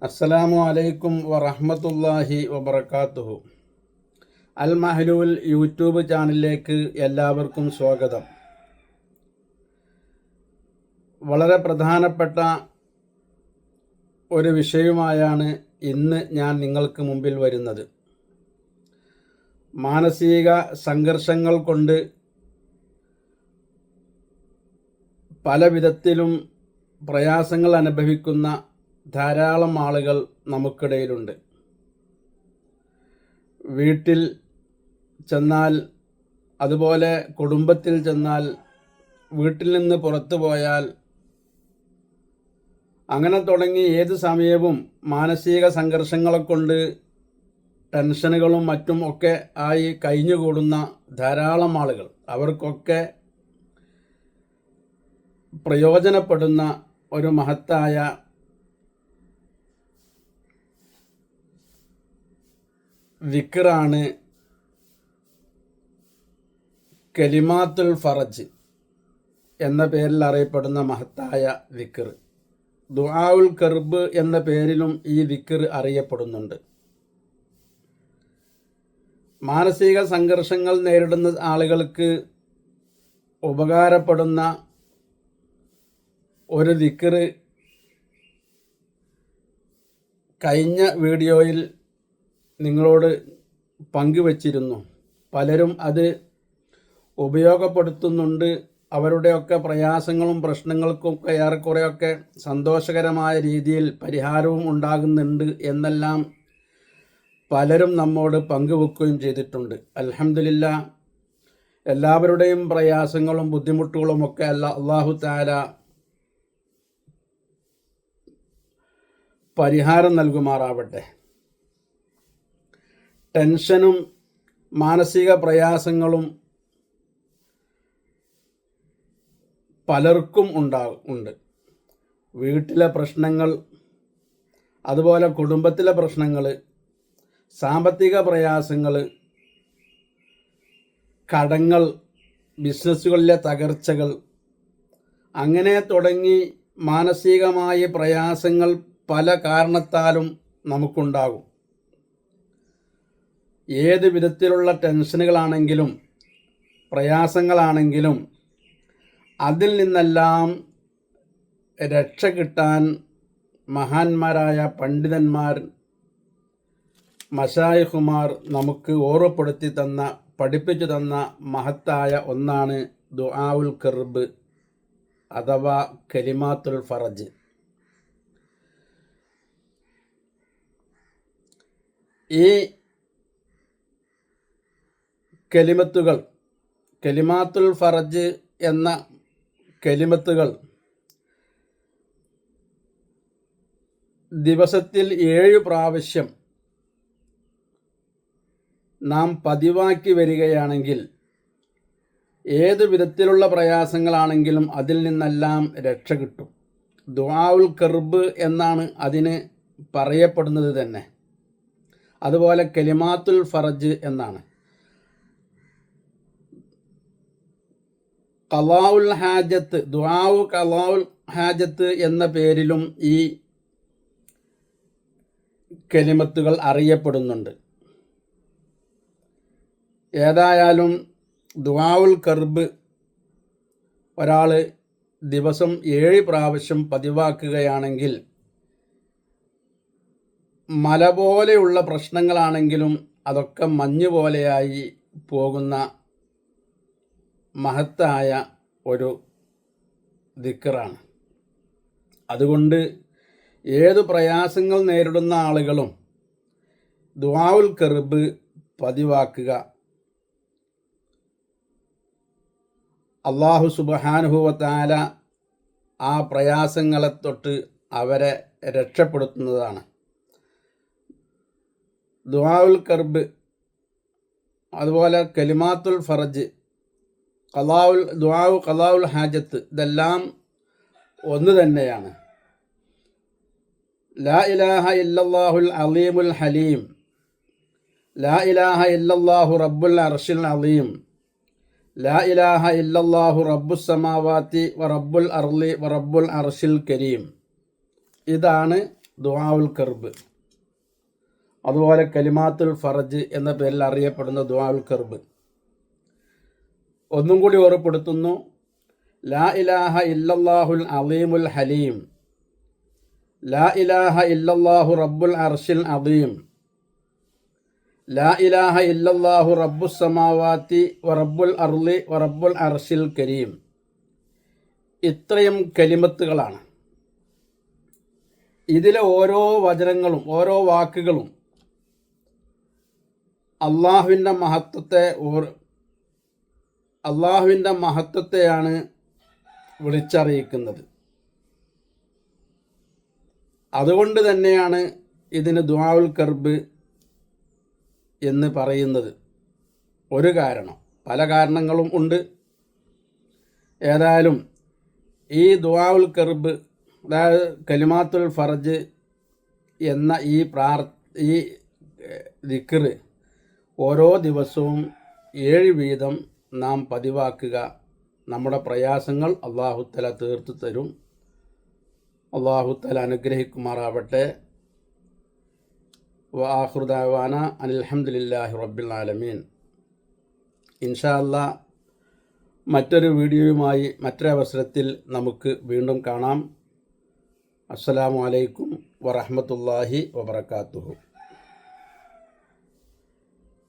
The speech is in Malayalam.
അസ്സലാമു അലൈക്കും വറഹ്മത്തുള്ളാഹി വബറകാതുഹു. അൽ മഹ്ലൂൽ യൂട്യൂബ് ചാനലിലേക്ക് എല്ലാവർക്കും സ്വാഗതം. വളരെ പ്രധാനപ്പെട്ട ഒരു വിഷയവുമായാണ് ഇന്ന് ഞാൻ നിങ്ങൾക്ക് മുമ്പിൽ വരുന്നത്. മാനസിക സംഘർഷങ്ങൾ കൊണ്ട് പല വിധത്തിലും പ്രയാസങ്ങൾ അനുഭവിക്കുന്ന ധാരാളം ആളുകൾ നമുക്കിടയിലുണ്ട്. വീട്ടിൽ ചെന്നാൽ, അതുപോലെ കുടുംബത്തിൽ ചെന്നാൽ, വീട്ടിൽ നിന്ന് പുറത്തു പോയാൽ, അങ്ങനെ തുടങ്ങി ഏത് സമയവും മാനസിക സംഘർഷങ്ങളെ കൊണ്ട് ടെൻഷനുകളും മറ്റും ഒക്കെ ആയി കഴിഞ്ഞുകൂടുന്ന ധാരാളം ആളുകൾ, അവർക്കൊക്കെ പ്രയോജനപ്പെടുന്ന ഒരു മഹത്തായ ദിക്റാണ് കലിമാത്തുൽ ഫറജ് എന്ന പേരിൽ അറിയപ്പെടുന്ന മഹത്തായ ദിക്ർ. ദുആഉൽ കർബ് എന്ന പേരിലും ഈ ദിക്ർ അറിയപ്പെടുന്നുണ്ട്. മാനസിക സംഘർഷങ്ങൾ നേരിടുന്ന ആളുകൾക്ക് ഉപകാരപ്പെടുന്ന ഒരു ദിക്ർ കഴിഞ്ഞ വീഡിയോയിൽ നിങ്ങളോട് പങ്കുവച്ചിരുന്നു. പലരും അത് ഉപയോഗപ്പെടുത്തുന്നുണ്ട്. അവരുടെയൊക്കെ പ്രയാസങ്ങളും പ്രശ്നങ്ങൾക്കൊക്കെ ഏറെക്കുറെയൊക്കെ സന്തോഷകരമായ രീതിയിൽ പരിഹാരവും ഉണ്ടാകുന്നുണ്ട് എന്നെല്ലാം പലരും നമ്മോട് പങ്കുവെക്കുകയും ചെയ്തിട്ടുണ്ട്. അൽഹംദുലില്ലാഹ്, എല്ലാവരുടെയും പ്രയാസങ്ങളും ബുദ്ധിമുട്ടുകളുമൊക്കെ അല്ലാഹു തആല പരിഹാരം നൽകുമാറാവട്ടെ. ടെൻഷനും മാനസിക പ്രയാസങ്ങളും പലർക്കും ഉണ്ട്. വീട്ടിലെ പ്രശ്നങ്ങൾ, അതുപോലെ കുടുംബത്തിലെ പ്രശ്നങ്ങൾ, സാമ്പത്തിക പ്രയാസങ്ങൾ, കടങ്ങൾ, ബിസിനസ്സുകളിലെ തകർച്ചകൾ, അങ്ങനെ തുടങ്ങി മാനസികമായ പ്രയാസങ്ങൾ പല കാരണത്താലും നമുക്കുണ്ടാകും. ഏത് വിധത്തിലുള്ള ടെൻഷനുകളാണെങ്കിലും പ്രയാസങ്ങളാണെങ്കിലും അതിൽ നിന്നെല്ലാം രക്ഷ കിട്ടാൻ മഹാന്മാരായ പണ്ഡിതന്മാർ, മശായിഖുമാർ നമുക്ക് ഓർമ്മപ്പെടുത്തി തന്ന, പഠിപ്പിച്ചു തന്ന മഹത്തായ ഒന്നാണ് ദുആഉൽ കർബ് അഥവാ കലിമാത്തുൽ ഫറജ്. ഈ കലിമാത്തുൽ ഫറജ് എന്ന കലിമത്തുകൾ ദിവസത്തിൽ 7 പ്രാവശ്യം നാം പതിവാക്കി വരികയാണെങ്കിൽ ഏത് വിധത്തിലുള്ള പ്രയാസങ്ങളാണെങ്കിലും അതിൽ നിന്നെല്ലാം രക്ഷ കിട്ടും. ദുആഉൽ കർബ് എന്നാണ് അതിന് പറയപ്പെടുന്നത് തന്നെ. അതുപോലെ കലിമാത്തുൽ ഫറജ് എന്നാണ്. ഖളാഉൽ ഹാജത്ത്, ദുആഉ ഖളാഉൽ ഹാജത്ത് എന്ന പേരിലും ഈ കലിമത്തുകൾ അറിയപ്പെടുന്നുണ്ട്. ഏതായാലും ദുആഉൽ കർബ് ഒരാൾ ദിവസം 7 പ്രാവശ്യം പതിവാക്കുകയാണെങ്കിൽ മല പോലെയുള്ള പ്രശ്നങ്ങളാണെങ്കിലും അതൊക്കെ മഞ്ഞ് പോലെയായി പോകുന്ന മഹത്തായ ഒരു ദിക്റാണ്. അതുകൊണ്ട് ഏതു പ്രയാസങ്ങൾ നേരിടുന്ന ആളുകളും ദുആഉൽ കർബ് പതിവാക്കുക. അല്ലാഹു സുബ്ഹാനഹു വ തആല ആ പ്രയാസങ്ങളെ തൊട്ട് അവരെ രക്ഷപ്പെടുത്തുന്നതാണ്. ദുആഉൽ കർബ്, അതുപോലെ കലിമാത്തുൽ ഫറജ്, ദുആഉ ഖളാഉൽ ഹാജത്ത്, ഇതെല്ലാം ഒന്ന് തന്നെയാണ്. ലാ ഇലാഹ ഇല്ലല്ലാഹുൽ അലീമുൽ ഹലീം, ലാ ഇലാഹ ഇല്ലല്ലാഹു റബ്ബുൽ അർശിൽ അലീം, ലാ ഇലാഹ ഇല്ലല്ലാഹു റബ്ബുസ് സമാവാതി വ റബ്ബുൽ അർളി വ റബ്ബുൽ അർശിൽ കരീം. ഇതാണ് ദുആഉൽ കർബ്, അതുപോലെ കലിമാത്തുൽ ഫറജ് എന്ന പേരിൽ അറിയപ്പെടുന്ന ദുആഉൽ കർബ്. ഒന്നും കൂടി ഓർമ്മപ്പെടുത്തുന്നു, ലാ ഇലാഹ ഇല്ലല്ലാഹുൽ അലീമുൽ ഹലീം, ലാ ഇലാഹ ഇല്ലല്ലാഹു റബ്ബുൽ അർശിൽ അദീം, ലാ ഇലാഹ ഇല്ലല്ലാഹു റബ്ബുസ് സമാവാതി വ റബ്ബുൽ അർളി വ റബ്ബുൽ അർശിൽ കരീം. ഇത്രയും കലിമത്തുകളാണ്. ഇതിലെ ഓരോ വചനങ്ങളും ഓരോ വാക്കുകളും അള്ളാഹുവിൻ്റെ മഹത്വത്തെയാണ് വിളിച്ചറിയിക്കുന്നത്. അതുകൊണ്ട് തന്നെയാണ് ഇതിന് ദുആഉൽ കർബ് എന്ന് പറയുന്നത്. ഒരു കാരണം, പല കാരണങ്ങളും ഉണ്ട്. ഏതായാലും ഈ ദുആഉൽ കർബ്, അതായത് കലിമാത്തുൽ ഫറജ് എന്ന ഈ ദിക്ർ ഓരോ ദിവസവും 7 വീതം നാം പതിവാക്കുക. നമ്മുടെ പ്രയാസങ്ങൾ അല്ലാഹുത്തആല തീർത്തു തരും. അല്ലാഹുത്തആല അനുഗ്രഹിക്കുമാറാവട്ടെ. വആഖിറു ദഅവാന അനിൽ ഹംദുലില്ലാഹി റബ്ബിൽ ആലമീൻ. ഇൻഷാ അല്ലാഹ് മറ്റൊരു വീഡിയോയുമായി മറ്റൊരവസരത്തിൽ നമുക്ക് വീണ്ടും കാണാം. അസ്സലാമു അലൈക്കും വറഹ്മത്തുള്ളാഹി വബറകാതുഹു.